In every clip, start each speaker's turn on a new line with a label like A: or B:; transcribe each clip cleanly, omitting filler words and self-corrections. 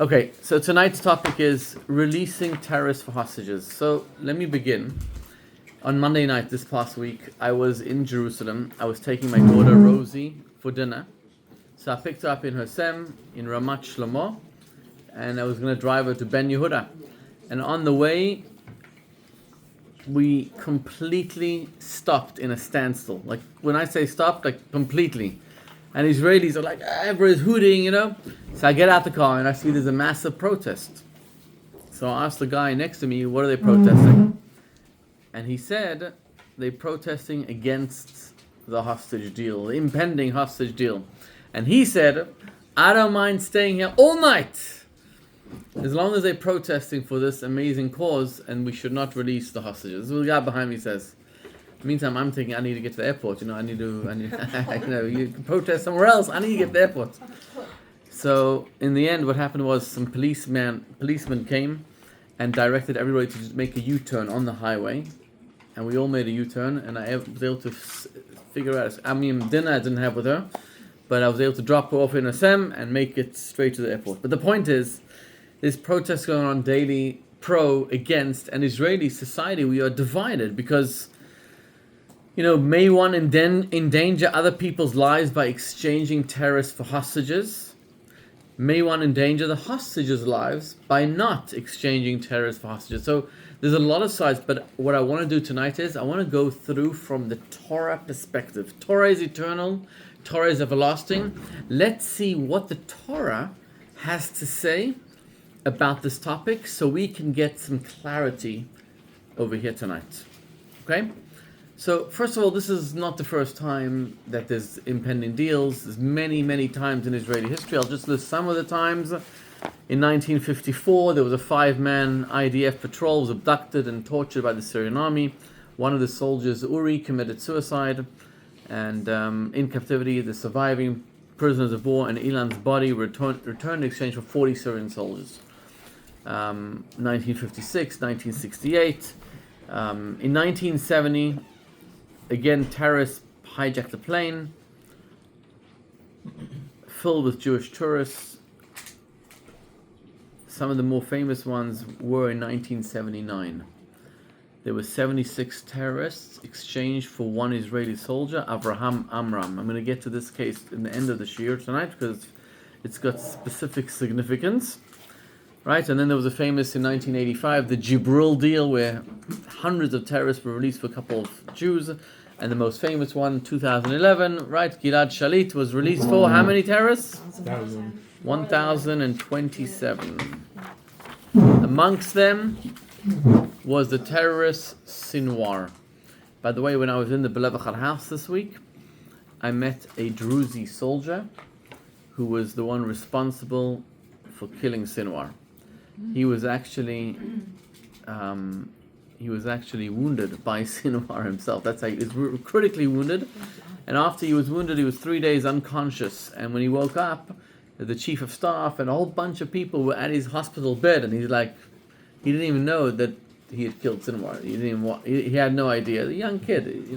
A: Okay, so tonight's topic is releasing terrorists for hostages. So let me begin. On Monday night this past week, I was in Jerusalem. I was taking my daughter Rosie for dinner. So I picked her up in her Sem in Ramat Shlomo, and I was going to drive her to Ben Yehuda. And on the way, we completely stopped in a standstill. Like when I say stopped, like completely. And Israelis are like, everybody's hooting, you know. So I get out the car and I see there's a massive protest. So I asked the guy next to me, what are they protesting? And he said, they're protesting against the hostage deal, the impending hostage deal. And he said, I don't mind staying here all night, as long as they're protesting for this amazing cause, and we should not release the hostages. This is what the guy behind me says. Meantime, I'm thinking I need to get to the airport. I need you can protest somewhere else. I need to get to the airport. So in the end, what happened was some policemen came and directed everybody to just make a U-turn on the highway, and we all made a U-turn. And I was able to figure out. Dinner I didn't have with her, but I was able to drop her off in a Sem and make it straight to the airport. But the point is, there's protests going on daily, pro, against, and Israeli society. We are divided because, may one endanger other people's lives by exchanging terrorists for hostages? May one endanger the hostages' lives by not exchanging terrorists for hostages? So there's a lot of sides, but what I want to do tonight is I want to go through from the Torah perspective. Torah is eternal. Torah is everlasting. Let's see what the Torah has to say about this topic so we can get some clarity over here tonight. Okay? So first of all, this is not the first time that there's impending deals. There's many, many times in Israeli history. I'll just list some of the times. In 1954, there was a 5-man IDF patrol, was abducted and tortured by the Syrian army. One of the soldiers, Uri, committed suicide. And in captivity, the surviving prisoners of war and Ilan's body returned in exchange for 40 Syrian soldiers. 1956, 1968. In 1970, again, terrorists hijacked a plane filled with Jewish tourists. Some of the more famous ones were in 1979. There were 76 terrorists exchanged for one Israeli soldier, Avraham Amram. I'm going to get to this case in the end of the shiur tonight because it's got specific significance. Right, and then there was a famous in 1985, the Jibril deal, where hundreds of terrorists were released for a couple of Jews. And the most famous one, 2011, right, Gilad Shalit was released for how many terrorists? 1,027. Amongst them was the terrorist Sinwar. By the way, when I was in the Belevachar house this week, I met a Druzi soldier who was the one responsible for killing Sinwar. He was actually wounded by Sinwar himself. That's how he was critically wounded. And after he was wounded, he was 3 days unconscious. And when he woke up, the chief of staff and a whole bunch of people were at his hospital bed. And he's like, he didn't even know that he had killed Sinwar. He had no idea. A young kid,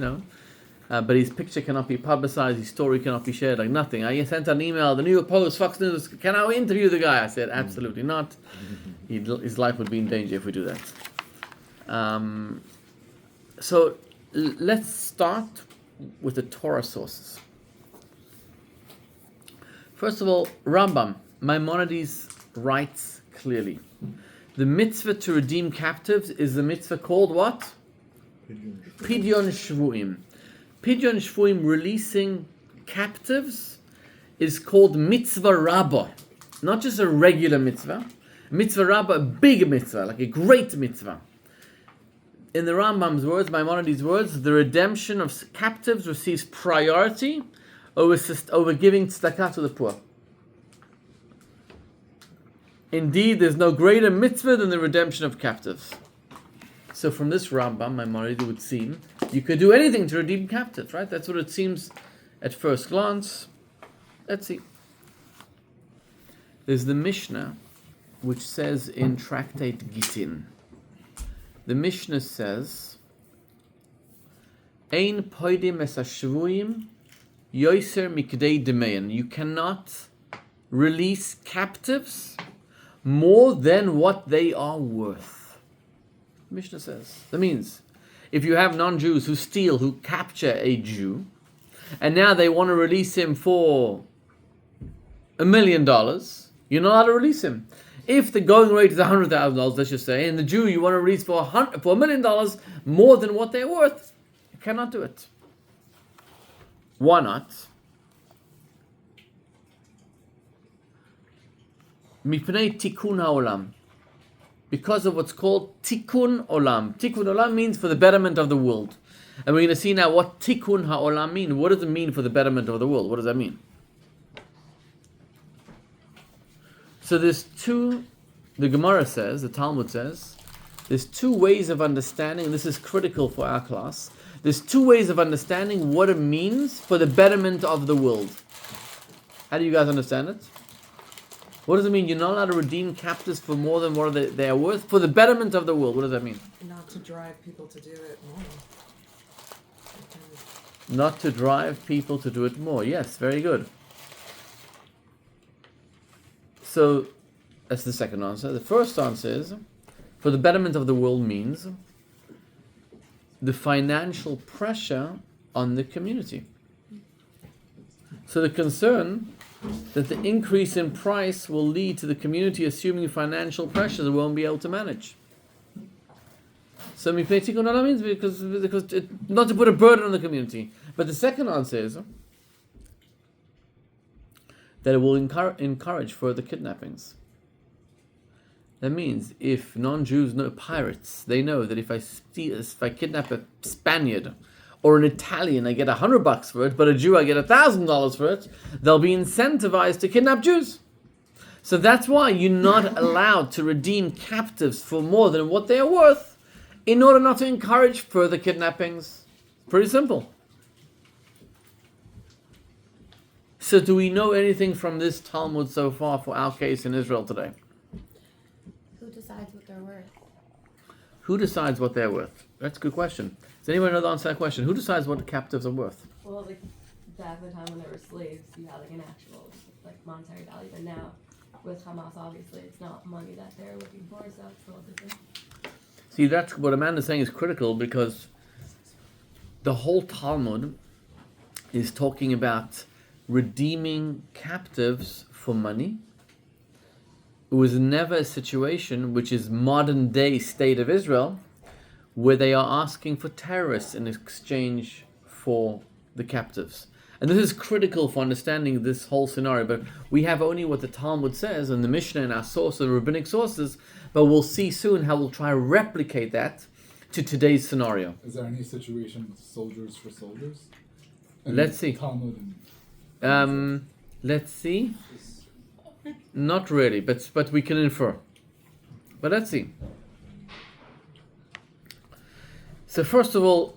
A: but his picture cannot be publicized. His story cannot be shared. Like nothing. I sent an email. The New York Post, Fox News. Can I interview the guy? I said, absolutely not. His life would be in danger if we do that. So let's start with the Torah sources. First of all, Rambam, Maimonides writes clearly. The mitzvah to redeem captives is the mitzvah called what? Pidyon Shvuim. Pidyon Shvuim, releasing captives, is called mitzvah rabbah. Not just a regular mitzvah. Mitzvah rabbah, a big mitzvah, like a great mitzvah. In the Rambam's words, Maimonides' words, the redemption of captives receives priority over giving tzedakah to the poor. Indeed, there's no greater mitzvah than the redemption of captives. So from this Rambam, Maimonides, it would seem you could do anything to redeem captives, right? That's what it seems at first glance. Let's see. There's the Mishna, which says in Tractate Gittin. The Mishnah says, Ein poidim es hashvuim yoser mikdei demein. You cannot release captives more than what they are worth. Mishnah says. That means, if you have non-Jews who steal, who capture a Jew, and now they want to release him for $1 million, you're not allowed to release him. If the going rate is $100,000, let's just say, and the Jew you want to release for $1 million more than what they're worth, you cannot do it. Why not? Mipnei tikkun ha'olam. Because of what's called tikkun olam. Tikkun olam means for the betterment of the world. And we're going to see now what tikkun ha'olam mean. What does it mean for the betterment of the world? What does that mean? So there's two, the Gemara says, the Talmud says, there's two ways of understanding, and this is critical for our class. There's two ways of understanding what it means for the betterment of the world. How do you guys understand it? What does it mean? You're not allowed to redeem captives for more than what they are worth for the betterment of the world. What does that mean?
B: Not to drive people to do it more.
A: Not to drive people to do it more. Yes, very good. So, that's the second answer. The first answer is, for the betterment of the world means the financial pressure on the community. So the concern that the increase in price will lead to the community assuming financial pressure they won't be able to manage. So mipnei tikkun olam means because not to put a burden on the community. But the second answer is that it will encourage further kidnappings. That means if non-Jews know pirates, they know that if I kidnap a Spaniard or an Italian, I get $100 for it, but a Jew I get $1,000 for it, they'll be incentivized to kidnap Jews. So that's why you're not allowed to redeem captives for more than what they are worth, in order not to encourage further kidnappings. Pretty simple. So do we know anything from this Talmud so far for our case in Israel today?
C: Who decides what they're worth?
A: Who decides what they're worth? That's a good question. Does anyone know the answer to that question? Who decides what the captives are worth?
D: Well, like back in the time when there were slaves, you had like an actual like monetary value, but now with Hamas, obviously, it's not money that they're looking for, so it's a little different.
A: See, that's what Amanda's saying is critical, because the whole Talmud is talking about redeeming captives for money. It was never a situation, which is modern day state of Israel, where they are asking for terrorists in exchange for the captives. And this is critical for understanding this whole scenario. But we have only what the Talmud says and the Mishna and our source, the rabbinic sources, but we'll see soon how we'll try to replicate that to today's scenario.
E: Is there any situation with soldiers for soldiers?
A: Let's see.
E: Talmud
A: Let's see. Not really, but we can infer. But let's see. So first of all,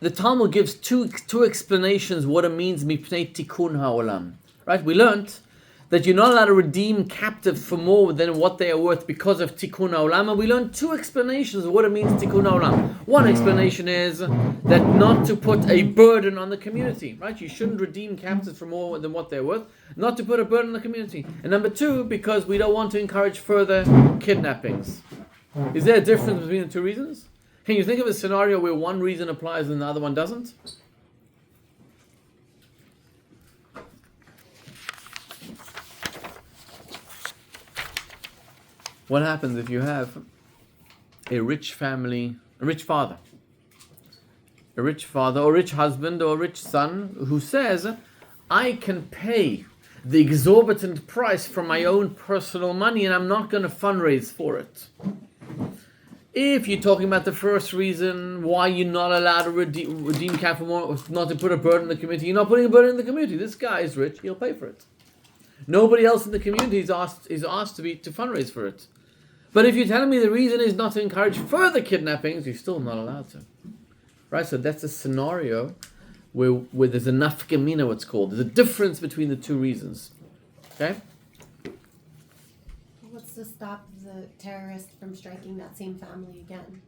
A: the Talmud gives two explanations what it means mipnei tikkun ha'olam. Right? We learned that you're not allowed to redeem captives for more than what they are worth because of tikkun ha'olam, and we learned two explanations of what it means tikkun ha'olam. One explanation is that not to put a burden on the community. Right? You shouldn't redeem captives for more than what they're worth, not to put a burden on the community. And number two, because we don't want to encourage further kidnappings. Is there a difference between the two reasons? Can you think of a scenario where one reason applies and the other one doesn't? What happens if you have a rich family, a rich father or a rich husband or a rich son who says, I can pay the exorbitant price from my own personal money and I'm not going to fundraise for it. If you're talking about the first reason why you're not allowed to redeem capital, not to put a burden on the community, you're not putting a burden on the community. This guy is rich; he'll pay for it. Nobody else in the community is asked to fundraise for it. But if you're telling me the reason is not to encourage further kidnappings, you're still not allowed to, right? So that's a scenario where there's a nafka what's called. There's a difference between the two reasons. Okay.
C: What's to stop the terrorist from striking that same family again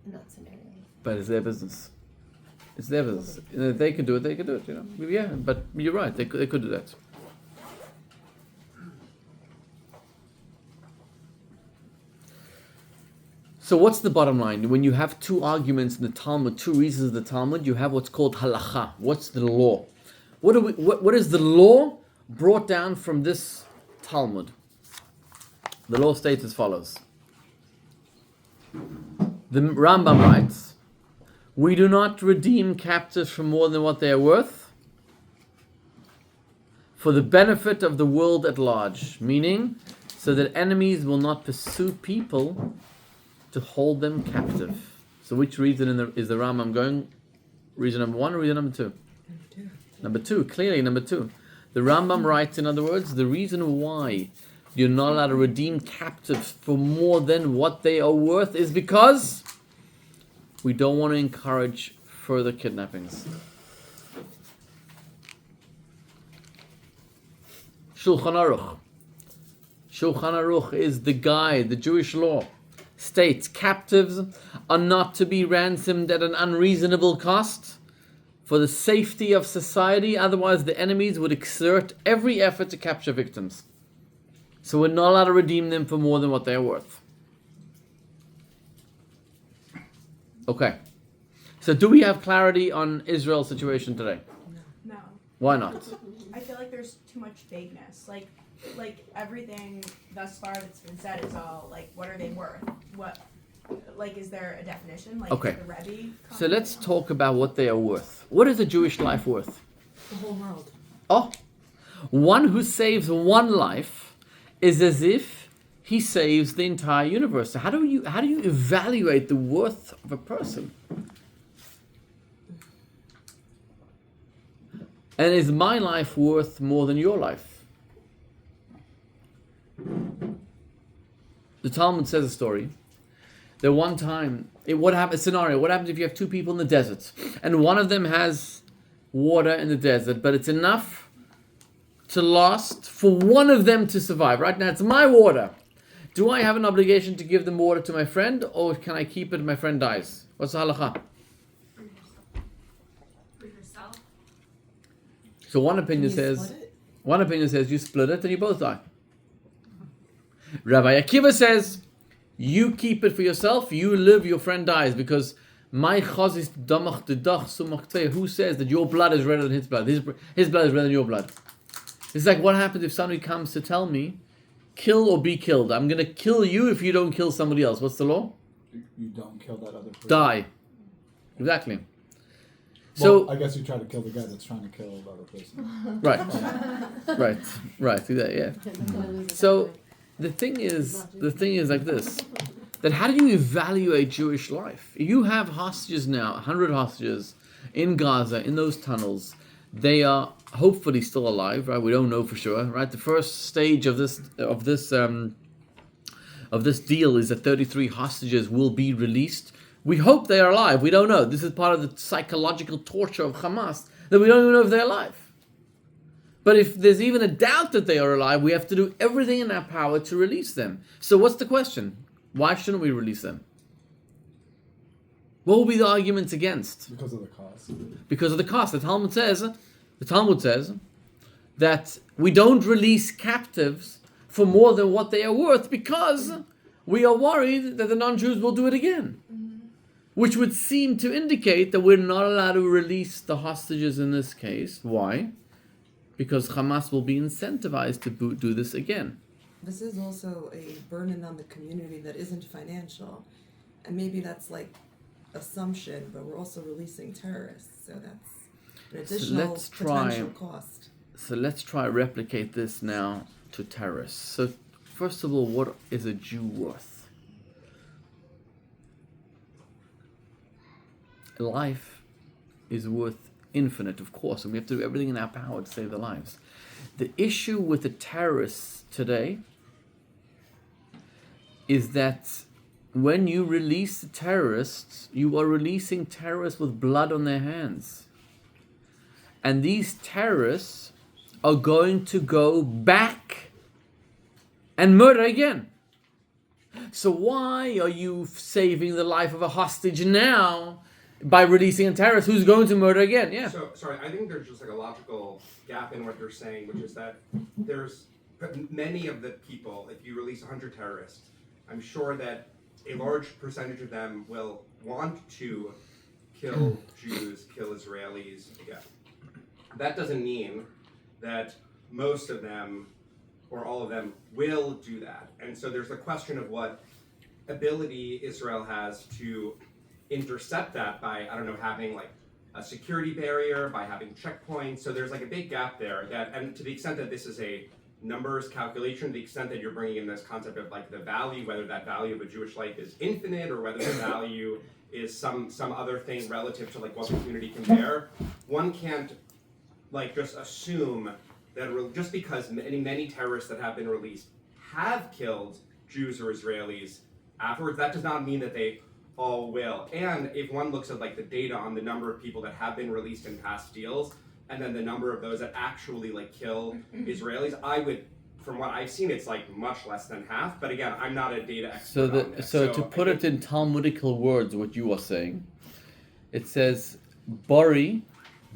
C: in that scenario?
A: But it's their business. It's their business. If they can do it, they can do it, Yeah, but you're right, they could do that. So what's the bottom line? When you have two arguments in the Talmud, two reasons of the Talmud, you have what's called halacha. What's the law? What is the law brought down from this Talmud? The law states as follows. The Rambam writes, we do not redeem captives for more than what they are worth for the benefit of the world at large, meaning so that enemies will not pursue people to hold them captive. So which reason is the Rambam going? Reason number one or reason number two? Number two, clearly number two. The Rambam writes, in other words, the reason why you're not allowed to redeem captives for more than what they are worth is because we don't want to encourage further kidnappings. Shulchan Aruch. Shulchan Aruch is the guide, the Jewish law. States captives are not to be ransomed at an unreasonable cost for the safety of society, otherwise the enemies would exert every effort to capture victims. So we're not allowed to redeem them for more than what they are worth. Okay. So do we have clarity on Israel's situation today?
F: No.
A: Why not?
F: I feel like there's too much vagueness. Like everything thus far that's been said is all like, what are they worth? What, like, is there a definition? Like,
A: Okay.
F: is the Rebbe
A: So let's talk about what they are worth. What is a Jewish life worth?
B: The whole world.
A: Oh, one who saves one life is as if he saves the entire universe. So how do you evaluate the worth of a person? And is my life worth more than your life? The Talmud says a story that one time, what happens if you have two people in the desert and one of them has water in the desert, but it's enough to last for one of them to survive. Right now it's my water. Do I have an obligation to give them water to my friend, or can I keep it if my friend dies? What's the halacha?
D: For yourself.
A: So one opinion says you split it and you both die. Rabbi Akiva says you keep it for yourself, you live, your friend dies, because my chazis damach dedach sumach tvei. Who says that your blood is redder than his blood? His blood is redder than your blood. It's like, what happens if somebody comes to tell me, kill or be killed? I'm going to kill you if you don't kill somebody else. What's the law?
E: You don't kill that other person.
A: Die. Exactly.
E: Well,
A: So
E: I guess you try to kill the guy that's trying to kill the other person.
A: right. Do that, yeah. So the thing is like this, that how do you evaluate Jewish life? You have hostages now, 100 hostages in Gaza, in those tunnels. They are hopefully still alive, right? We don't know for sure, right? The first stage of this deal is that 33 hostages will be released. We hope they are alive. We don't know. This is part of the psychological torture of Hamas, that we don't even know if they're alive. But if there's even a doubt that they are alive, we have to do everything in our power to release them. So what's the question? Why shouldn't we release them? What will be the arguments against?
E: Because of the cost.
A: Because of the cost. The Talmud says that we don't release captives for more than what they are worth because we are worried that the non-Jews will do it again. Which would seem to indicate that we're not allowed to release the hostages in this case. Why? Because Hamas will be incentivized to do this again.
B: This is also a burden on the community that isn't financial. And maybe that's like assumption, but we're also releasing terrorists. So that's an additional potential cost.
A: So let's try replicate this now to terrorists. So first of all, what is a Jew worth? Life is worth infinite, of course, and we have to do everything in our power to save their lives. The issue with the terrorists today is that when you release the terrorists, you are releasing terrorists with blood on their hands. And these terrorists are going to go back and murder again. So why are you saving the life of a hostage now by releasing a terrorist who's going to murder again? Yeah.
G: So, sorry, I think there's just like a logical gap in what they're saying, which is that there's many of the people, if you release 100 terrorists, I'm sure that a large percentage of them will want to kill Jews, kill Israelis again. That doesn't mean that most of them or all of them will do that. And so there's the question of what ability Israel has to intercept that by, I don't know, having like a security barrier, by having checkpoints. So there's like a big gap there that, and to the extent that this is a numbers calculation, to the extent that you're bringing in this concept of like the value, whether that value of a Jewish life is infinite or whether the value is some other thing relative to like what the community can bear, one can't like just assume that just because many terrorists that have been released have killed Jews or Israelis afterwards, that does not mean that they all will. And if one looks at like the data on the number of people that have been released in past deals, and then the number of those that actually like kill Israelis, I would, from what I've seen, it's like much less than half. But again, I'm not a data expert on this.
A: So to put it in Talmudical words, what you are saying, it says, Bari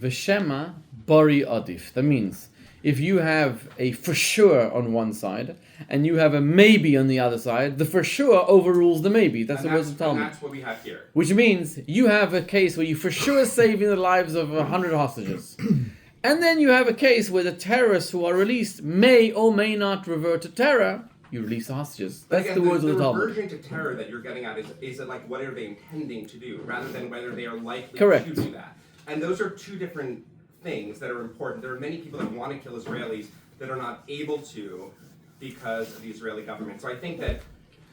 A: v'shema bari adif. That means, if you have a for sure on one side and you have a maybe on the other side, the for sure overrules the maybe. That's the words of Talmud.
G: And that's what we have here.
A: Which means you have a case where you for sure saving the lives of 100 hostages. And then you have a case where the terrorists who are released may or may not revert to terror. You release the hostages. That's
G: Again,
A: the words of the
G: The
A: Talmud.
G: reversion to terror that you're getting at is it like what are they intending to do, rather than whether they are likely
A: Correct.
G: to do that. And those are two different things that are important. There are many people that want to kill Israelis that are not able to because of the Israeli government. So I think that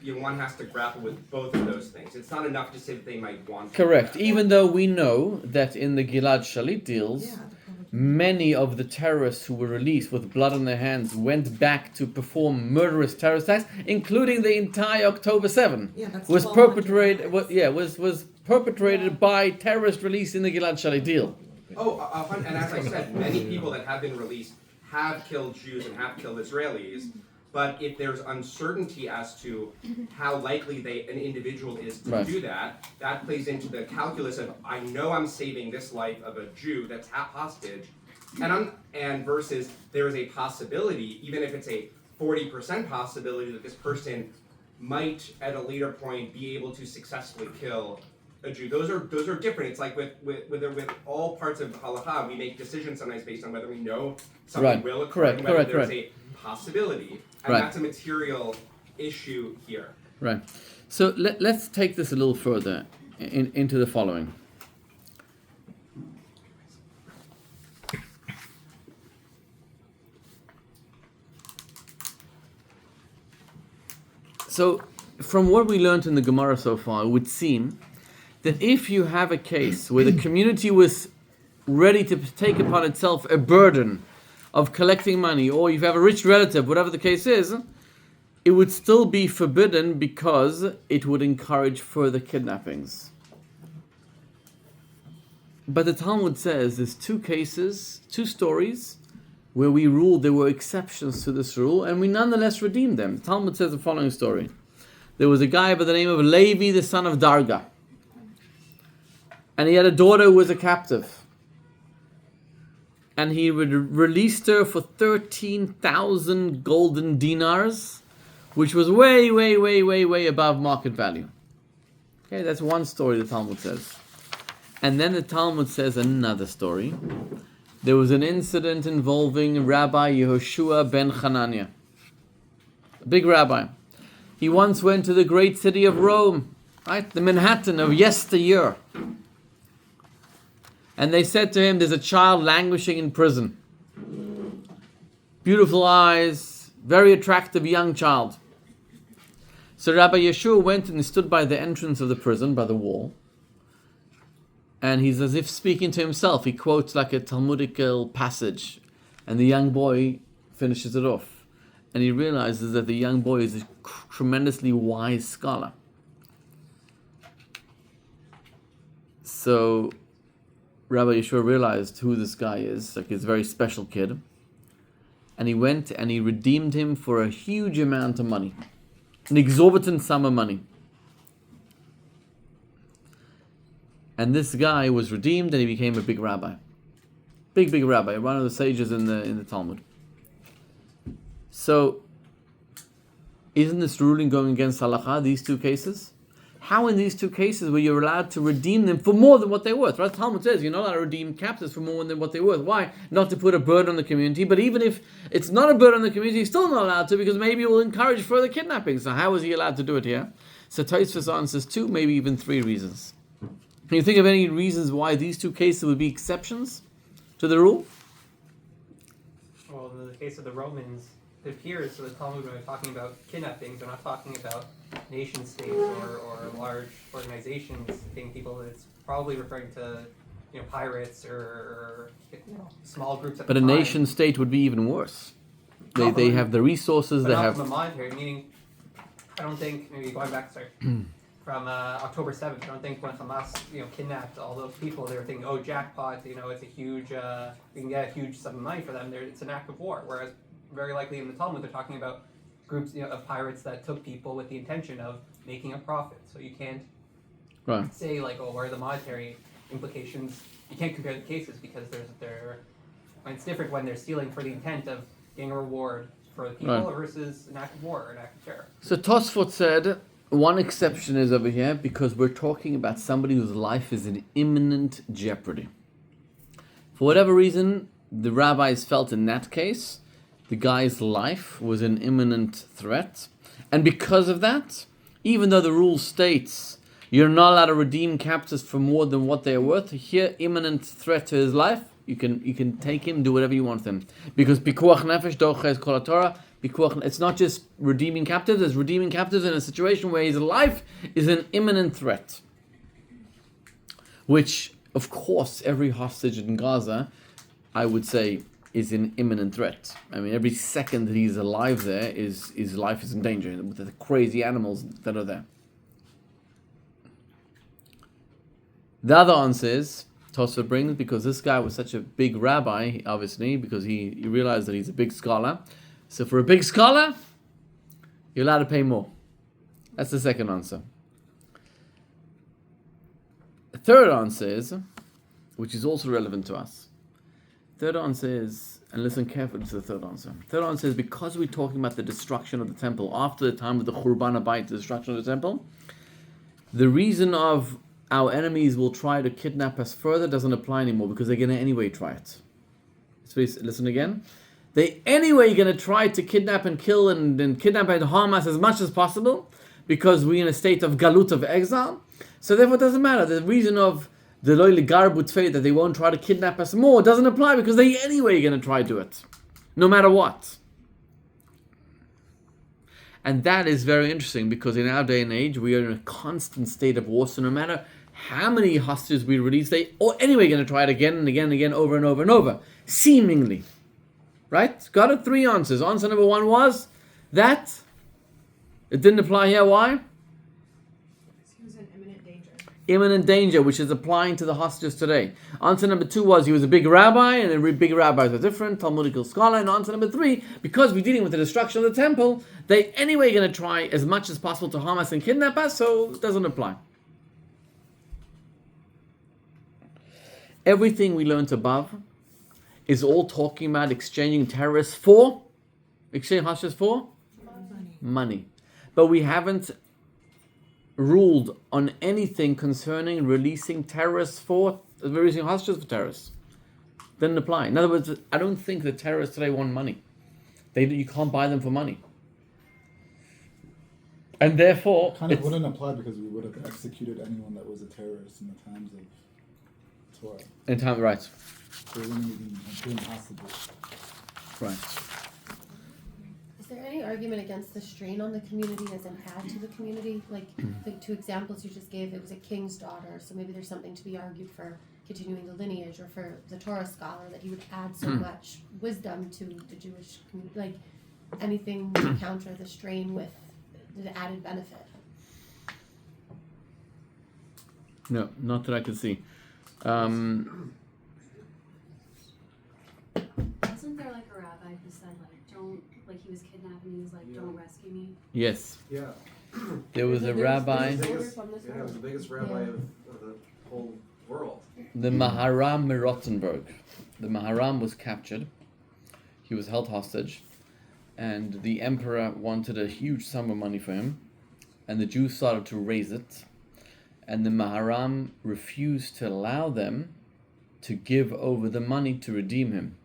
G: one has to grapple with both of those things. It's not enough to say that they might want to.
A: Correct.
G: do that.
A: Even though we know that in the Gilad Shalit deals,
B: Yeah, the public-
A: many of the terrorists who were released with blood on their hands went back to perform murderous terrorist acts, including the entire October 7.
B: Yeah, that's
A: Was
B: 1,200
A: perpetrated.
B: lives.
A: Was perpetrated by terrorist release in the Gilad Shalit deal.
G: And as I said, many people that have been released have killed Jews and have killed Israelis. But if there's uncertainty as to how likely an individual is to
A: Right.
G: do that, that plays into the calculus of I know I'm saving this life of a Jew that's hostage, and versus there is a possibility, even if it's a 40% possibility that this person might at a later point be able to successfully kill a Jew. Those are different. It's like with all parts of halakha, we make decisions sometimes based on whether we know something
A: Right.
G: will occur
A: Correct.
G: and whether
A: Correct.
G: there's a possibility. And
A: Right.
G: that's a material issue here.
A: Right. So let's take this a little further into the following. So, from what we learned in the Gemara so far, it would seem that if you have a case where the community was ready to take upon itself a burden of collecting money, or if you have a rich relative, whatever the case is, it would still be forbidden because it would encourage further kidnappings. But the Talmud says there's two stories, where we ruled there were exceptions to this rule, and we nonetheless redeemed them. The Talmud says the following story. There was a guy by the name of Levi, the son of Dara. And he had a daughter who was a captive. And he released her for 13,000 golden dinars, which was way, way, way, way, way above market value. Okay, that's one story the Talmud says. And then the Talmud says another story. There was an incident involving Rabbi Yeshua ben Hananiah, a big rabbi. He once went to the great city of Rome, right, the Manhattan of yesteryear. And they said to him, there's a child languishing in prison. Beautiful eyes, very attractive young child. So Rabbi Yeshua went and stood by the entrance of the prison, by the wall. And he's as if speaking to himself. He quotes like a Talmudical passage. And the young boy finishes it off. And he realizes that the young boy is a tremendously wise scholar. So Rabbi Yeshua realized who this guy is, like he's a very special kid. And he went and he redeemed him for a huge amount of money. An exorbitant sum of money. And this guy was redeemed and he became a big rabbi. Big rabbi, one of the sages in the Talmud. So, isn't this ruling going against halakha, these two cases? how in these two cases were you allowed to redeem them for more than what they're worth? Right? Talmud says you're not allowed to redeem captives for more than what they're worth. Why? Not to put a burden on the community, but even if it's not a burden on the community, he's still not allowed to, because maybe it will encourage further kidnapping. So how is he allowed to do it here? So Tosfos answers 2, maybe even 3 reasons. Can you think of any reasons why these two cases would be exceptions to the rule?
H: Well, in the case of the Romans, it appears to the Talmud when they're talking about kidnappings, they're not talking about nation states or large organizations taking people. It's probably referring to pirates or small groups.
A: But a nation state would be even worse. They have the resources.
H: But
A: They
H: not
A: have
H: from a monetary meaning. I don't think maybe going back from October 7th. I don't think when Hamas kidnapped all those people, they were thinking, oh, jackpot. It's a huge. We can get a huge sum of money for them. It's an act of war. Whereas very likely in the Talmud they're talking about groups of pirates that took people with the intention of making a profit. So you can't say what are the monetary implications. You can't compare the cases because it's different when they're stealing for the intent of getting a reward for the people versus an act of war or an act of terror.
A: So Tosfot said one exception is over here because we're talking about somebody whose life is in imminent jeopardy. For whatever reason, the rabbis felt in that case the guy's life was an imminent threat. And because of that, even though the rule states you're not allowed to redeem captives for more than what they are worth, here, imminent threat to his life, you can take him, do whatever you want with him. Because pikuach nefesh doches kol haTorah, it's not just redeeming captives, it's redeeming captives in a situation where his life is an imminent threat. Which, of course, every hostage in Gaza, I would say, is an imminent threat. I mean, every second that he's alive there, his life is in danger with the crazy animals that are there. The other answer is, Tosfot brings, because this guy was such a big rabbi, obviously, because he realized that he's a big scholar. So for a big scholar, you're allowed to pay more. That's the second answer. The third answer is, which is also relevant to us. Third answer is, and listen carefully to the third answer. Third answer is because we're talking about the destruction of the temple after the time of the Churban Habayit, the destruction of the temple. The reason of our enemies will try to kidnap us further doesn't apply anymore because they're going to anyway try it. So listen again. They anyway going to try to kidnap and kill and kidnap and harm us as much as possible because we're in a state of galut, of exile. So therefore it doesn't matter. The reason of the loy legar butfei, that they won't try to kidnap us more, doesn't apply because they anyway going to try to do it. No matter what. And that is very interesting because in our day and age, we are in a constant state of war. So no matter how many hostages we release, they are anyway going to try it again and again and again, over and over and over. Seemingly. Right? Got it? 3 answers. Answer number 1 was that it didn't apply here. Why?
F: He was in imminent danger.
A: Imminent danger, which is applying to the hostages today. Answer number 2 was he was a big rabbi, and big rabbis are different, Talmudical scholar. And answer number 3, because we're dealing with the destruction of the temple, they anyway going to try as much as possible to harm us and kidnap us, so it doesn't apply. Everything we learned above is all talking about exchanging terrorists for, exchanging hostages for? Money. But we haven't ruled on anything concerning releasing terrorists for, releasing hostages for terrorists. Didn't apply. In other words, I don't think the terrorists today want money. You can't buy them for money. And therefore...
E: Kind of wouldn't apply because we would have executed anyone that was a terrorist in the times of Torah.
A: In time, right.
E: So we wouldn't even have been hostages.
A: Right.
C: Is there any argument against the strain on the community as an add to the community? Like the 2 examples you just gave, it was a king's daughter, so maybe there's something to be argued for continuing the lineage, or for the Torah scholar that he would add so much wisdom to the Jewish community. Like anything to counter the strain with the added benefit.
A: No, not that I can see.
I: Wasn't there like a rabbi who said don't, he was kidnapped and he was don't rescue me?
A: Yes.
G: Yeah.
A: There was a rabbi,
G: It was the biggest rabbi of the whole world.
A: the Maharam Rottenburg. The Maharam was captured. He was held hostage. And the emperor wanted a huge sum of money for him. And the Jews started to raise it. And the Maharam refused to allow them to give over the money to redeem him.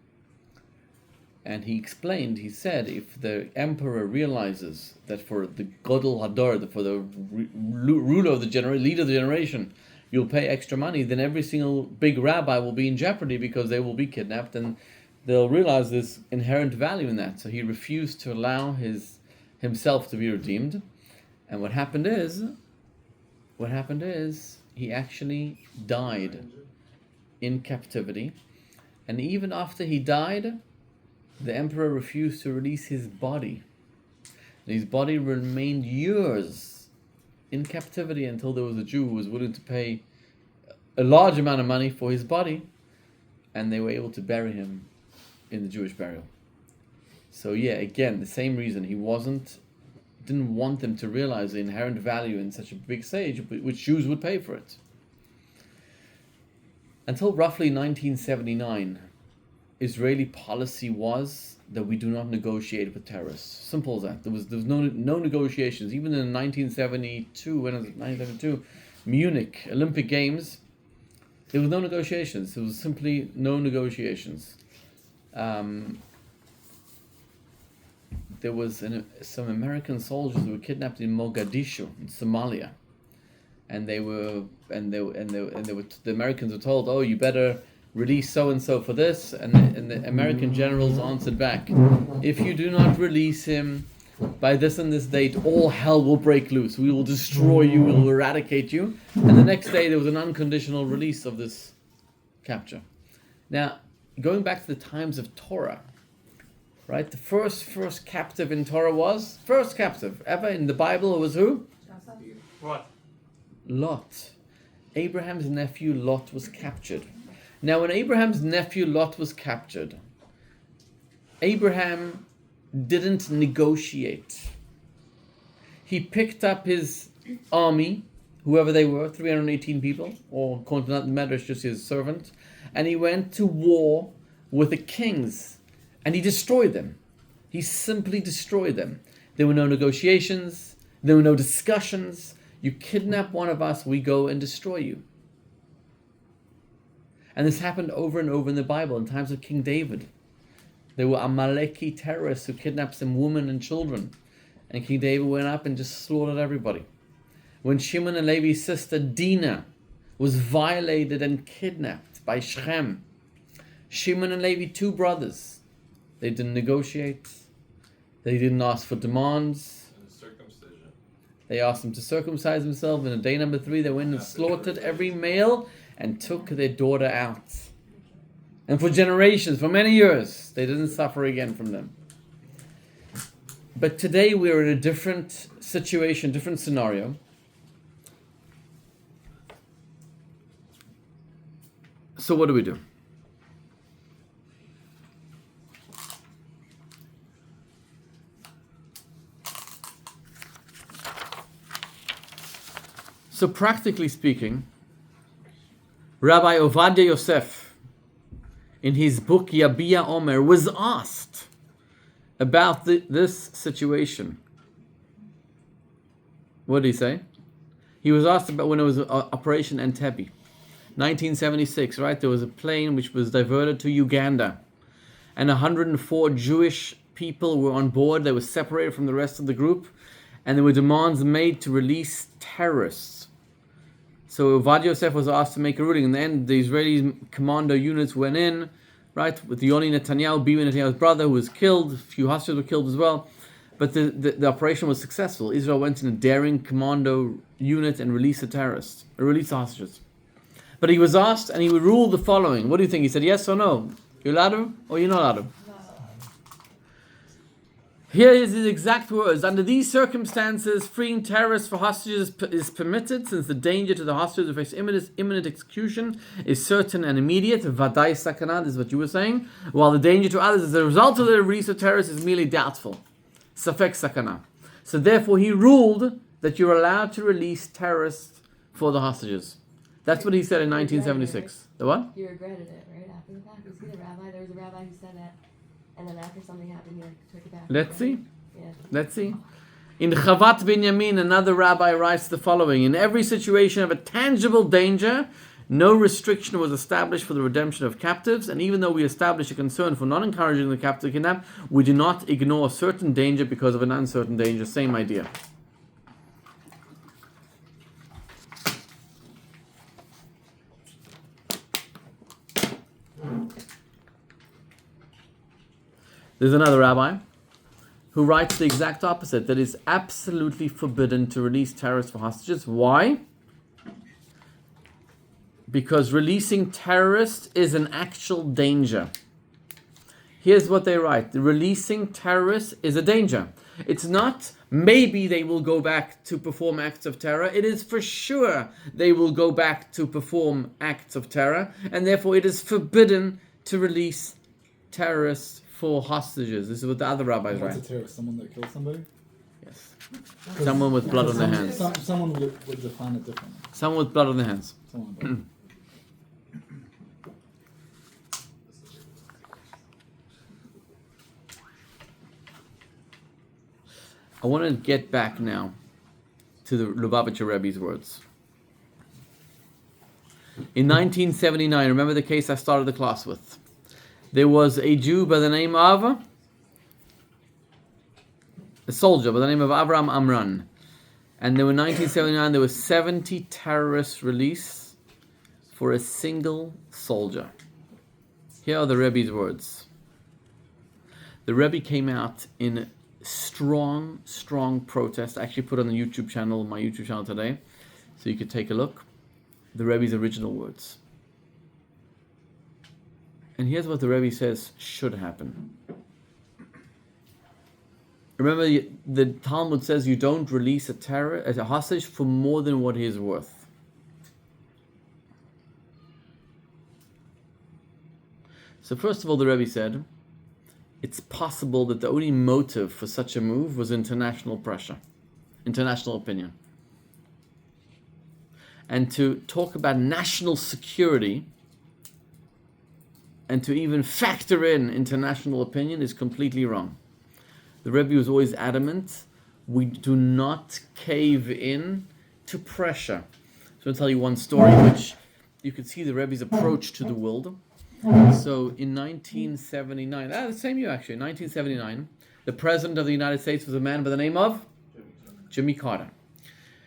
A: And he explained, he said, if the emperor realizes that for the Godel Hadar, for the ruler of the leader of the generation, you'll pay extra money, then every single big rabbi will be in jeopardy because they will be kidnapped, and they'll realize there's inherent value in that. So he refused to allow himself to be redeemed. And what happened is he actually died in captivity. And even after he died, the emperor refused to release his body. And his body remained years in captivity until there was a Jew who was willing to pay a large amount of money for his body, and they were able to bury him in the Jewish burial. So yeah, again, the same reason. He didn't want them to realize the inherent value in such a big sage, which Jews would pay for it. Until roughly 1979, Israeli policy was that we do not negotiate with terrorists. Simple as that. There was no negotiations. Even in 1972, Munich Olympic Games, there was no negotiations. There was simply no negotiations. There was some American soldiers who were kidnapped in Mogadishu, in Somalia, and the Americans were told, "Oh, you better release so and so for this," and the American generals answered back, "If you do not release him by this and this date, all hell will break loose. We will destroy you. We will eradicate you." And the next day, there was an unconditional release of this capture. Now, going back to the times of Torah, right? The first captive in Torah was first captive ever in the Bible was who?
H: What?
A: Lot. Abraham's nephew Lot was captured. Now, when Abraham's nephew Lot was captured, Abraham didn't negotiate. He picked up his army, whoever they were, 318 people, or according to the Medrash, just his servant, and he went to war with the kings, and he destroyed them. He simply destroyed them. There were no negotiations. There were no discussions. You kidnap one of us, we go and destroy you. And this happened over and over in the Bible. In times of King David, there were Amaleki terrorists who kidnapped some women and children. And King David went up and just slaughtered everybody. When Shimon and Levi's sister Dinah was violated and kidnapped by Shechem, Shimon and Levi, two brothers, they didn't negotiate. They didn't ask for demands.
J: Circumcision.
A: They asked them to circumcise themselves. And on day number 3, they went and slaughtered every male and took their daughter out. And for generations, for many years, they didn't suffer again from them. But today we're in a different situation, different scenario. So what do we do? So practically speaking, Rabbi Ovadia Yosef, in his book Yabiya Omer, was asked about this situation. What did he say? He was asked about when it was Operation Entebbe, 1976, right? There was a plane which was diverted to Uganda, and 104 Jewish people were on board. They were separated from the rest of the group, and there were demands made to release terrorists. So Ovadia Yosef was asked to make a ruling. In the end, the Israeli commando units went in, right, with Yoni Netanyahu, Bibi Netanyahu's brother, who was killed. A few hostages were killed as well. But the operation was successful. Israel went in a daring commando unit and released the terrorists, released the hostages. But he was asked, and he ruled the following. What do you think? He said, yes or no? You're allowed to, or you're not allowed to? Here is his exact words. Under these circumstances, freeing terrorists for hostages is permitted, since the danger to the hostages who face imminent execution is certain and immediate. Vadai sakana, this is what you were saying. While the danger to others as a result of the release of terrorists is merely doubtful. Safek sakana. So therefore he ruled that you're allowed to release terrorists for the hostages. That's what he said in 1976. The what?
D: You regretted it, right? After the fact? Was he the rabbi? There was a rabbi who said that. And then after something happened, you took it back.
A: Let's see.
D: Yeah.
A: Let's see. In Chavat Binyamin, another rabbi writes the following: in every situation of a tangible danger, no restriction was established for the redemption of captives, and even though we establish a concern for not encouraging the captive to kidnap, we do not ignore a certain danger because of an uncertain danger. Same idea. There's another rabbi who writes the exact opposite, that it's absolutely forbidden to release terrorists for hostages. Why? Because releasing terrorists is an actual danger. Here's what they write: releasing terrorists is a danger. It's not maybe they will go back to perform acts of terror. It is for sure they will go back to perform acts of terror, and therefore it is forbidden to release terrorists for hostages. This is what the other rabbis
E: What's
A: write.
E: a terrorist? Someone that killed somebody?
A: Yes. Someone with blood on their hands.
E: Someone would define it differently.
A: Someone with blood on their hands.
E: Someone with blood.
A: I want to get back now to the Lubavitcher Rebbe's words. In 1979, remember the case I started the class with? There was a Jew by the name of, a soldier by the name of Avram Amran. And there were 1979, there were 70 terrorists released for a single soldier. Here are the Rebbe's words. The Rebbe came out in strong protest. I actually put on the YouTube channel, my YouTube channel today, so you could take a look. The Rebbe's original words. And here's what the Rebbe says should happen. Remember, the Talmud says you don't release a hostage for more than what he is worth. So first of all, the Rebbe said, it's possible that the only motive for such a move was international pressure, international opinion. And to talk about national security and to even factor in international opinion is completely wrong. The Rebbe was always adamant, we do not cave in to pressure. So I'll tell you one story which you could see the Rebbe's approach to the world. So in 1979, the same year actually, 1979, the President of the United States was a man by the name of Jimmy Carter.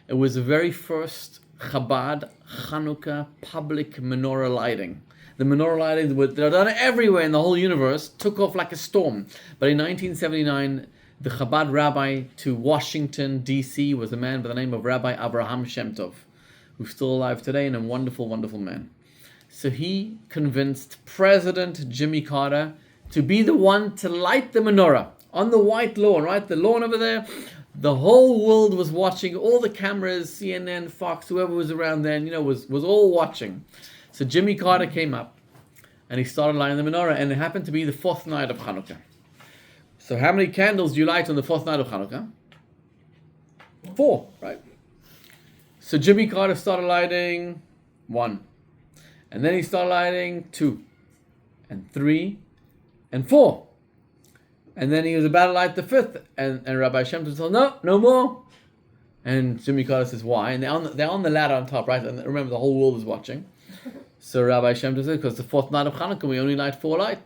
A: It was the very first Chabad Kanuka public menorah lighting. The menorah lighting, they're done everywhere in the whole universe, took off like a storm. But in 1979, the Chabad rabbi to Washington, D.C. was a man by the name of Rabbi Abraham Shem Tov, who's still alive today and a wonderful, wonderful man. So he convinced President Jimmy Carter to be the one to light the menorah on the white lawn, right? The lawn over there. The whole world was watching, all the cameras, CNN, Fox, whoever was around then, was all watching. So Jimmy Carter came up and he started lighting the menorah, and it happened to be the fourth night of Hanukkah. So how many candles do you light on the fourth night of Hanukkah? 4, right? So Jimmy Carter started lighting 1. And then he started lighting 2, and 3, and 4. And then he was about to light the 5th, and Rabbi Shem Tov said, no more. And Jimmy Carter says, why? And they're on the ladder on top, right? And remember, the whole world is watching. So Rabbi Shem Tov says, because the fourth night of Hanukkah, we only light 4.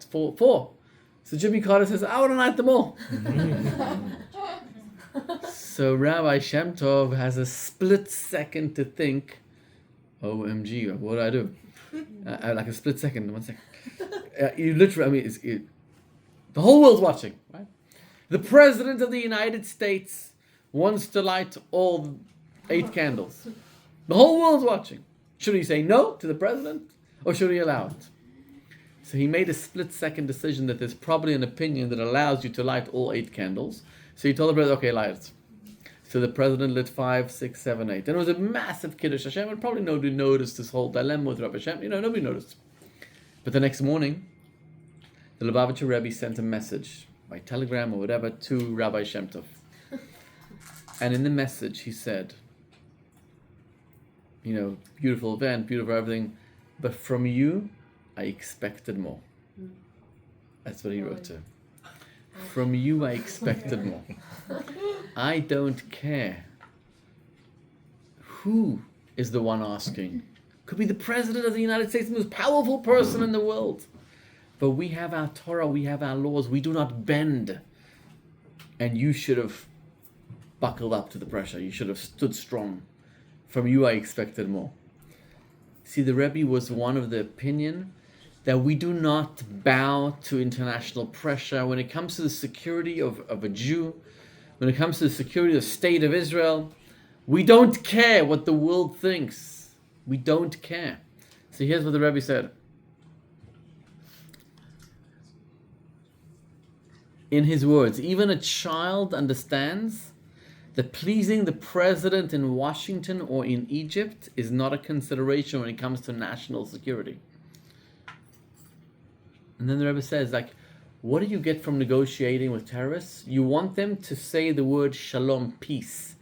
A: So Jimmy Carter says, I want to light them all. So Rabbi Shem Tov has a split second to think, OMG, what do I do? Like a split second, 1 second. You literally, the whole world's watching, right? The President of the United States wants to light all 8 candles. The whole world's watching. Should he say no to the President, or should he allow it? So he made a split-second decision that there's probably an opinion that allows you to light all 8 candles. So he told the President, okay, light it. So the President lit 5, 6, 7, 8. And it was a massive Kiddush Hashem, and probably nobody noticed this whole dilemma with Rabbi Hashem. Nobody noticed. But the next morning, the Lubavitcher Rebbe sent a message by telegram or whatever to Rabbi Shem Tov. And in the message he said, beautiful event, beautiful everything, but from you I expected more. That's what he wrote to. From you I expected more. I don't care. Who is the one asking? Could be the President of the United States, the most powerful person in the world. But we have our Torah, we have our laws, we do not bend. And you should have buckled up to the pressure. You should have stood strong. From you I expected more. See, the Rebbe was one of the opinion that we do not bow to international pressure when it comes to the security of a Jew, when it comes to the security of the state of Israel. We don't care what the world thinks. We don't care. So here's what the Rebbe said. In his words, even a child understands that pleasing the president in Washington or in Egypt is not a consideration when it comes to national security. And then the Rebbe says, like, what do you get from negotiating with terrorists? You want them to say the word shalom, peace.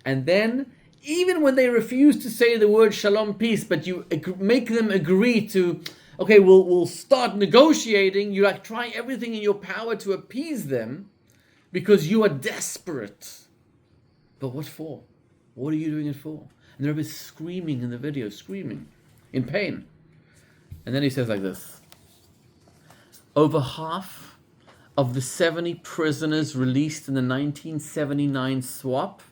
A: And then, even when they refuse to say the word shalom, peace, but you make them agree to, okay, we'll start negotiating, you like try everything in your power to appease them because you are desperate. But what for? What are you doing it for? And the Rebbe is screaming in the video, screaming in pain. And then he says like this. Over half of the 70 prisoners released in the 1979 swap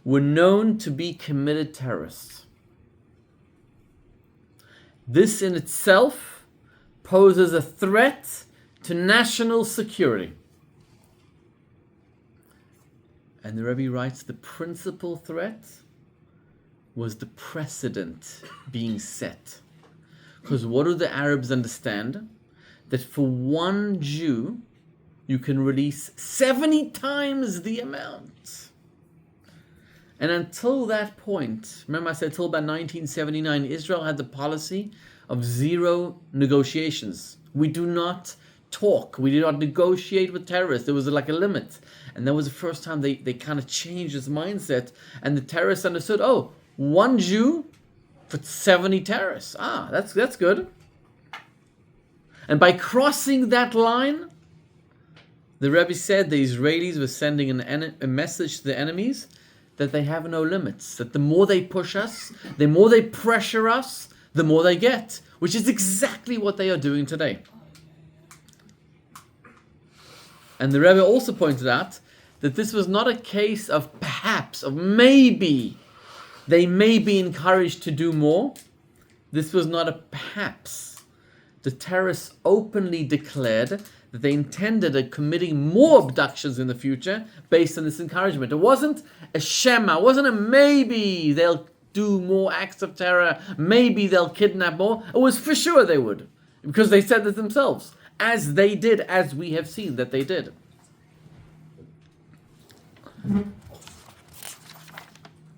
A: were known to be committed terrorists. This in itself poses a threat to national security. And the Rebbe writes, the principal threat was the precedent being set. Because what do the Arabs understand? That for one Jew, you can release 70 times the amount. And until that point, remember I said until about 1979, Israel had the policy of zero negotiations. We do not talk. We do not negotiate with terrorists. There was like a limit. And that was the first time they kind of changed this mindset. And the terrorists understood, oh, one Jew for 70 terrorists. Ah, that's good. And by crossing that line, the Rebbe said the Israelis were sending a message to the enemies that they have no limits. That the more they push us, the more they pressure us, the more they get. Which is exactly what they are doing today. And the Rebbe also pointed out that this was not a case of perhaps, of maybe, they may be encouraged to do more. This was not a perhaps. The terrorists openly declared that they intended on committing more abductions in the future based on this encouragement. It wasn't a shema, it wasn't a maybe they'll do more acts of terror, maybe they'll kidnap more. It was for sure they would, because they said it themselves, as they did, as we have seen that they did.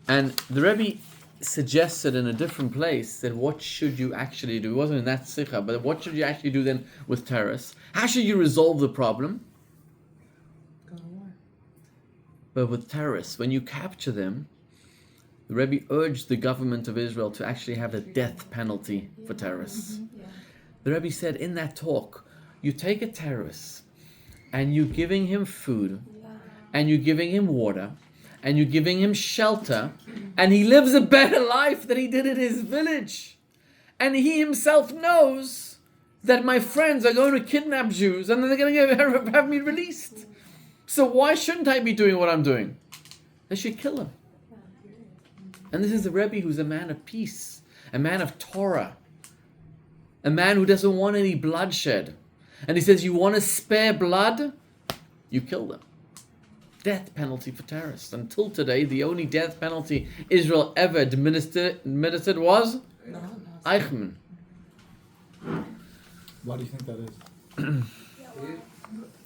A: And the Rebbe suggested in a different place that what should you actually do? It wasn't in that sikha, but what should you actually do then with terrorists? How should you resolve the problem?
B: Go to war.
A: But with terrorists, when you capture them, the Rebbe urged the government of Israel to actually have a death penalty for terrorists. The Rebbe said in that talk, you take a terrorist and you're giving him food and you're giving him water and you're giving him shelter, and he lives a better life than he did in his village. And he himself knows that my friends are going to kidnap Jews and then they're going to have me released. So why shouldn't I be doing what I'm doing? They should kill him. And this is the Rebbe who's a man of peace, a man of Torah, a man who doesn't want any bloodshed. And he says, you want to spare blood? You kill them. Death penalty for terrorists. Until today, the only death penalty Israel ever administered was Eichmann.
E: Why do you think that is?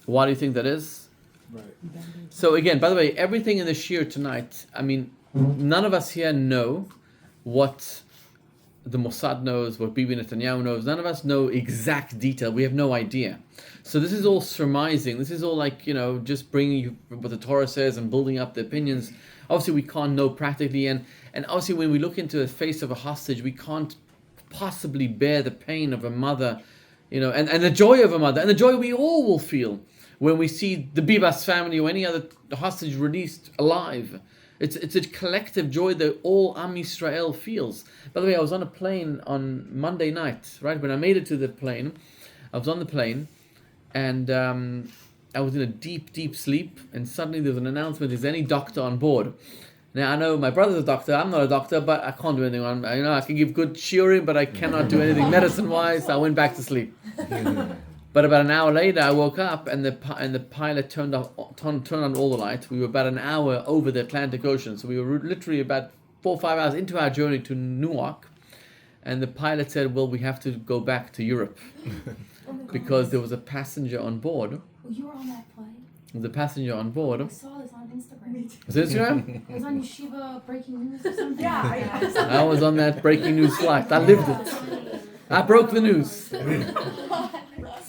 A: Why do you think that is?
E: Right.
A: So again, by the way, everything in the shir tonight, I mean, none of us here know what the Mossad knows, what Bibi Netanyahu knows. None of us know exact detail. We have no idea. So this is all surmising. This is all like, just bringing you what the Torah says and building up the opinions. Obviously, we can't know practically. And obviously, when we look into the face of a hostage, we can't possibly bear the pain of a mother, and the joy of a mother, and the joy we all will feel when we see the Bibas family or any other hostage released alive. It's a collective joy that all Am Yisrael feels. By the way, I was on a plane on Monday night, right? When I made it to the plane, I was on the plane, and I was in a deep, deep sleep, and suddenly there was an announcement, is any doctor on board? Now, I know my brother's a doctor, I'm not a doctor, but I can't do anything. I can give good shiurim, but I cannot do anything medicine-wise, so I went back to sleep. But about an hour later, I woke up, and the pilot turned on all the lights. We were about an hour over the Atlantic Ocean, so we were literally about 4 or 5 hours into our journey to Newark, and the pilot said, well, we have to go back to Europe because there was a passenger on board.
I: Well, you were on that plane.
A: The passenger on board.
I: I saw this on Instagram.
A: Was it Instagram?
I: It was on Yeshiva breaking news or something.
F: Yeah,
A: I was on that breaking news flight. I lived it. I broke the news.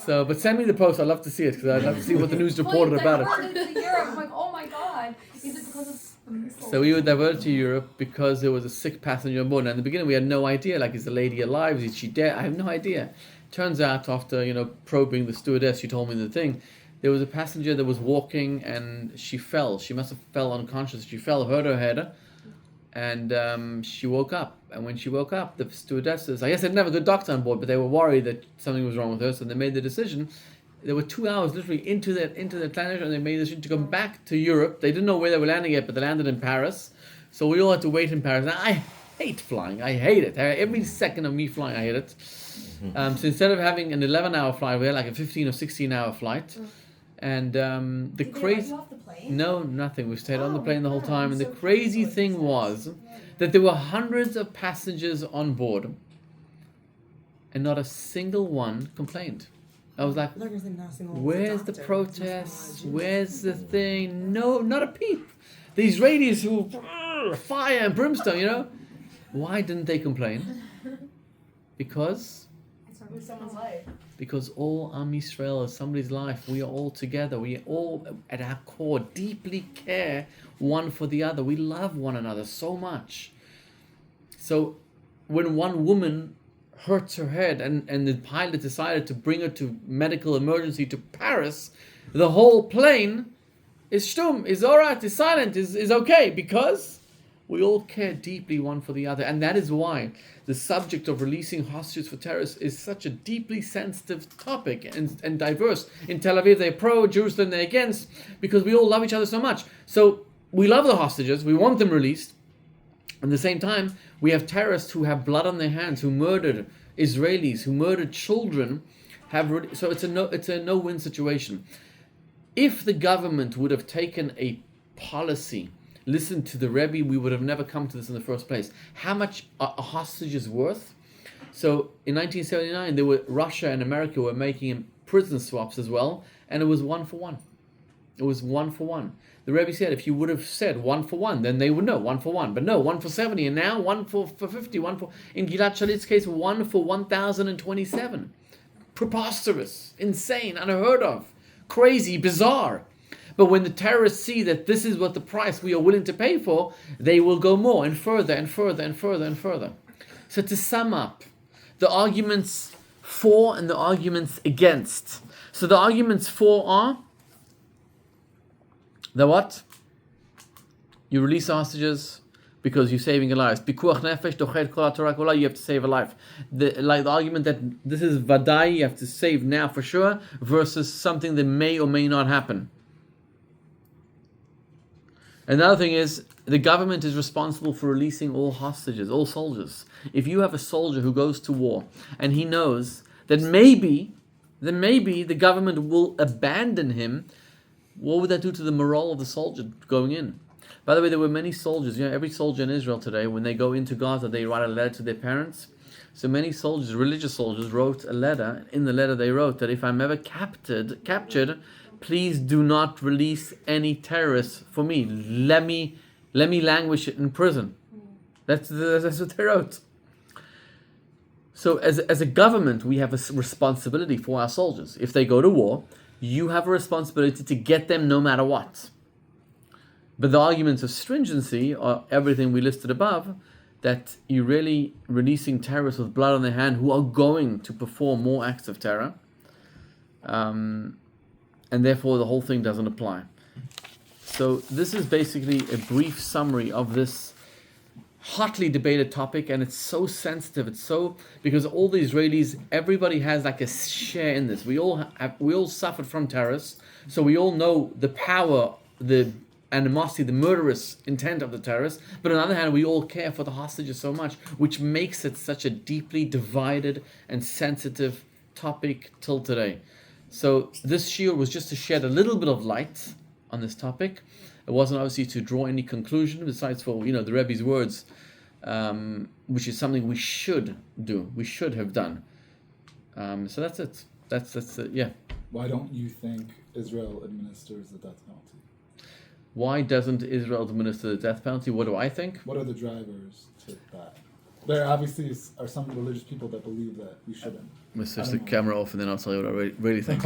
A: So, but send me the post. I'd love to see it because I'd love to see what the news reported about it.
I: To Europe. I'm like, oh my god. Is it because of the missile?
A: So we were diverted to Europe because there was a sick passenger on board. And in the beginning, we had no idea. Like, is the lady alive? Is she dead? I have no idea. Turns out, after probing the stewardess, she told me the thing. There was a passenger that was walking and she fell. She must have fell unconscious. She fell, hurt her head, and she woke up. And when she woke up, the stewardesses, I guess they didn't have a good doctor on board, but they were worried that something was wrong with her, so they made the decision. They were 2 hours literally into the Atlantic, and they made the decision to come back to Europe. They didn't know where they were landing yet, but they landed in Paris. So we all had to wait in Paris. Now, I hate flying. I hate it. Every second of me flying, I hate it. So instead of having an 11-hour flight, we had like a 15 or 16-hour flight. And the
F: Did they let
A: crazy...
F: you off the plane?
A: No, nothing. We stayed on the plane the whole
F: wow.
A: time. And the
F: So
A: crazy
F: crazy.
A: thing was that there were hundreds of passengers on board, and not a single one complained. I was like, where's the protest? Where's the thing? No, not a peep. The Israelis who, fire and brimstone, Why didn't they complain? Because
F: With someone's life.
A: all Am Yisrael is somebody's life. We are all together. We all, at our core, deeply care one for the other. We love one another so much. So when one woman hurts her head and the pilot decided to bring her to medical emergency to Paris, the whole plane is shtum, is alright, is silent, is okay, because we all care deeply one for the other. And that is why the subject of releasing hostages for terrorists is such a deeply sensitive topic and diverse. In Tel Aviv, they're pro, Jerusalem, they're against, because we all love each other so much. So we love the hostages, we want them released. At the same time, we have terrorists who have blood on their hands, who murdered Israelis, who murdered children. So it's a no-win situation. If the government would have taken a policy, listened to the Rebbe, we would have never come to this in the first place. How much a hostage is worth? So in 1979, Russia and America were making prison swaps as well, and it was 1 for 1. It was 1 for 1. The Rebbe said, if you would have said 1 for 1, then they would know 1 for 1. But no, 1 for 70, and now 1 for 50, in Gilad Shalit's case, 1 for 1,027. Preposterous, insane, unheard of, crazy, bizarre. But when the terrorists see that this is what the price we are willing to pay for, they will go more and further and further and further and further. So to sum up, the arguments for and the arguments against. So the arguments for are the what? You release hostages because you're saving a life. Pikuach nefesh dochet kol haTorah kula, you have to save a life. The argument that this is vadai, you have to save now for sure, versus something that may or may not happen. Another thing is, the government is responsible for releasing all hostages, all soldiers. If you have a soldier who goes to war and he knows that maybe the government will abandon him, what would that do to the morale of the soldier going in? By the way, there were many soldiers. Every soldier in Israel today, when they go into Gaza, they write a letter to their parents. So many soldiers, religious soldiers, wrote a letter. In the letter they wrote that if I'm ever captured, please do not release any terrorists for me. Let me languish in prison. That's what they wrote. So as a government, we have a responsibility for our soldiers. If they go to war, you have a responsibility to get them no matter what. But the arguments of stringency are everything we listed above, that you're really releasing terrorists with blood on their hand who are going to perform more acts of terror. and therefore the whole thing doesn't apply. So this is basically a brief summary of this hotly debated topic, and it's so sensitive. It's so, because all the Israelis, everybody has like a share in this. We all suffered from terrorists, so we all know the power, the animosity, the murderous intent of the terrorists. But on the other hand, we all care for the hostages so much, which makes it such a deeply divided and sensitive topic till today. So this shiur was just to shed a little bit of light on this topic. It wasn't obviously to draw any conclusion besides for the Rebbe's words, which is something we should do. We should have done. So that's it. That's it. Yeah.
E: Why don't you think Israel administers the death penalty?
A: Why doesn't Israel administer the death penalty? What do I think?
E: What are the drivers to that? There obviously are some religious people that believe that we shouldn't.
A: Let's switch the camera off and then I'll tell you what I really think.